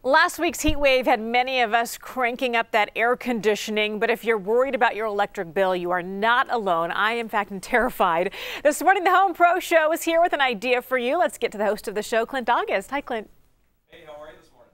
Last week's heat wave had many of us cranking up that air conditioning, but if you're worried about your electric bill, you are not alone. I, in fact, am terrified. This morning, the Home Pro Show is here with an idea for you. Let's get to the host of the show, Clint August. Hi, Clint. Hey, how are you this morning?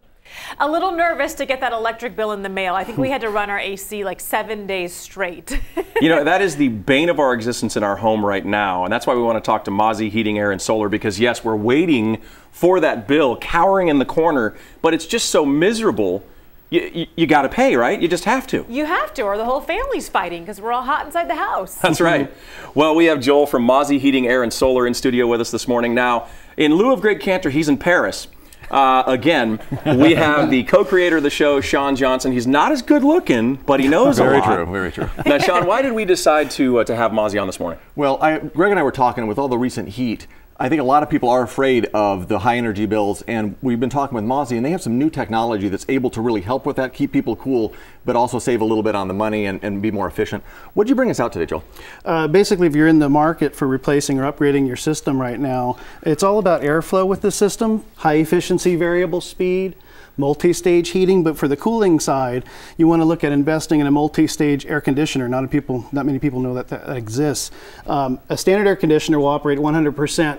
A little nervous to get that electric bill in the mail. I think we had to run our AC like 7 days straight. You know, that is the bane of our existence in our home right now, and that's why we want to talk to Mauzy Heating, Air, and Solar, because yes, we're waiting for that bill, cowering in the corner, but it's just so miserable. You got to pay, right? You just have to. You have to, or the whole family's fighting because we're all hot inside the house. That's right. Well, we have Joel from Mauzy Heating, Air, and Solar in studio with us this morning. Now, in lieu of Greg Cantor, he's in Paris. Again, we have the co-creator of the show, Sean Johnson. He's not as good looking, but he knows a lot. Very true, very true. Now, Sean, why did we decide to have Mauzy on this morning? Well, Greg and I were talking with all the recent heat. I think a lot of people are afraid of the high energy bills, and we've been talking with Mauzy, and they have some new technology that's able to really help with that, keep people cool, but also save a little bit on the money and be more efficient. What did you bring us out today, Joel? Basically, if you're in the market for replacing or upgrading your system right now, it's all about airflow with the system, high efficiency, variable speed, multi-stage heating, but for the cooling side, you want to look at investing in a multi-stage air conditioner. Not many people know that exists. A standard air conditioner will operate 100%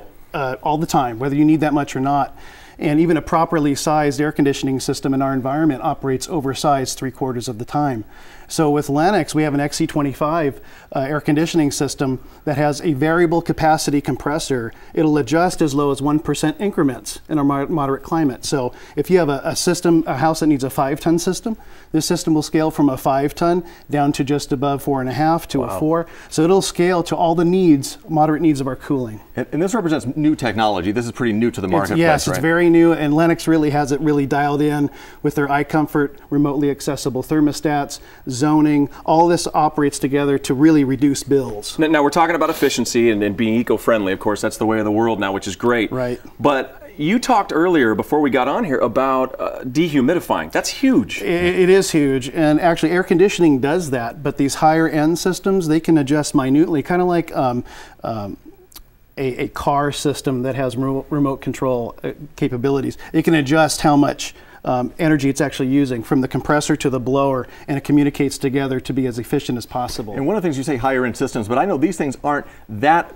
all the time, whether you need that much or not. And even a properly sized air conditioning system in our environment operates oversized 3/4 of the time. So with Lennox, we have an XC25 air conditioning system that has a variable capacity compressor. It'll adjust as low as 1% increments in our moderate climate. So if you have a house that needs a 5-ton system, this system will scale from a 5-ton down to just above 4.5 to a 4. So it'll scale to all the needs, moderate needs of our cooling. And this represents new technology. This is pretty new to the marketplace, yes, right? It's very new, and Lennox really has it dialed in with their iComfort remotely accessible thermostats, zoning. All this operates together to really reduce bills. Now we're talking about efficiency and being eco-friendly. Of course, that's the way of the world now, which is great. Right. But you talked earlier before we got on here about dehumidifying. That's huge. It is huge, and actually air conditioning does that, but these higher end systems, they can adjust minutely, kind of like a car system that has remote control capabilities. It can adjust how much energy it's actually using from the compressor to the blower, and it communicates together to be as efficient as possible. And one of the things you say, higher end systems, but I know these things aren't that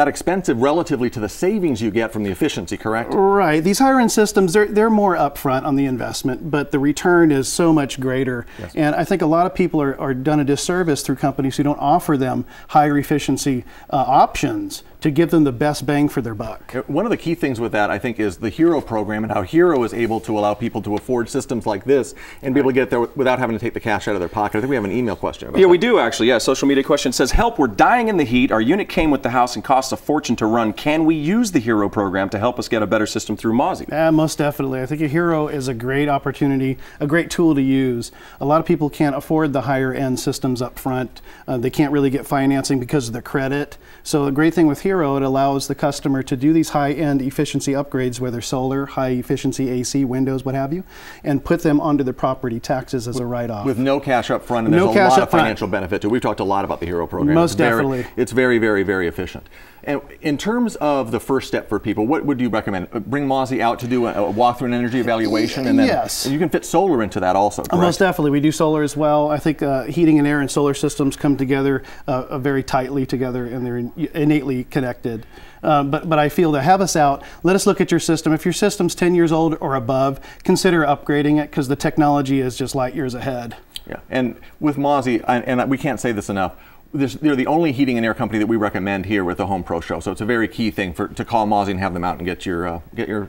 expensive relatively to the savings you get from the efficiency, correct? Right. These higher end systems, they're more upfront on the investment, but the return is so much greater. Yes. And I think a lot of people are done a disservice through companies who don't offer them higher efficiency options to give them the best bang for their buck. One of the key things with that, I think, is the Hero program and how Hero is able to allow people to afford systems like this and be able to get there without having to take the cash out of their pocket. I think we have an email question about that. Yeah, we do actually. Yeah, social media question says, help, we're dying in the heat. Our unit came with the house and costs a fortune to run. Can we use the Hero program to help us get a better system through Mauzy? Most definitely. I think a Hero is a great opportunity, a great tool to use. A lot of people can't afford the higher end systems up front. They can't really get financing because of their credit. So the great thing with Hero, it allows the customer to do these high-end efficiency upgrades, whether solar, high-efficiency AC, windows, what have you, and put them onto the property taxes as a write-off. With no cash up front, and there's a lot of financial benefit to it. We've talked a lot about the Hero program. Most definitely. It's very, very, very efficient. And in terms of the first step for people, what would you recommend? Bring Mauzy out to do a walkthrough and energy evaluation, and then yes, you can fit solar into that also, correct? Most definitely. We do solar as well. I think heating and air and solar systems come together very tightly together, and they're innately connected. But I feel to have us out, let us look at your system. If your system's 10 years old or above, consider upgrading it, because the technology is just light years ahead. Yeah, and with Mauzy, and we can't say this enough, they're the only heating and air company that we recommend here with the Home Pro Show. So it's a very key thing to call Mauzy and have them out and get your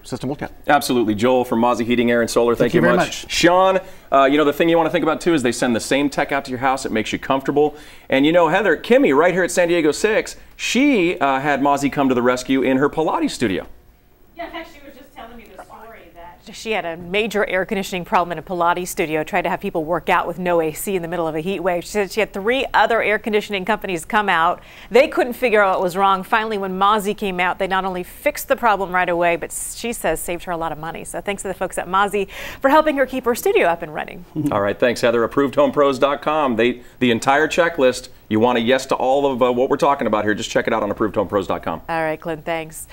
system looked at. Absolutely. Joel from Mauzy Heating, Air, and Solar, thank you very much. Sean, you know, the thing you want to think about too is they send the same tech out to your house. It makes you comfortable. And you know, Heather, Kimmy, right here at San Diego 6, she had Mauzy come to the rescue in her Pilates studio. Yeah, in fact, she was just telling me the story that she had a major air conditioning problem in a Pilates studio, tried to have people work out with no AC in the middle of a heat wave. She said she had 3 other air conditioning companies come out. They couldn't figure out what was wrong. Finally, when Mauzy came out, they not only fixed the problem right away, but she says saved her a lot of money. So thanks to the folks at Mauzy for helping her keep her studio up and running. All right, thanks, Heather. ApprovedHomePros.com. The entire checklist. You want a yes to all of what we're talking about here, just check it out on ApprovedHomePros.com. All right, Clint, thanks.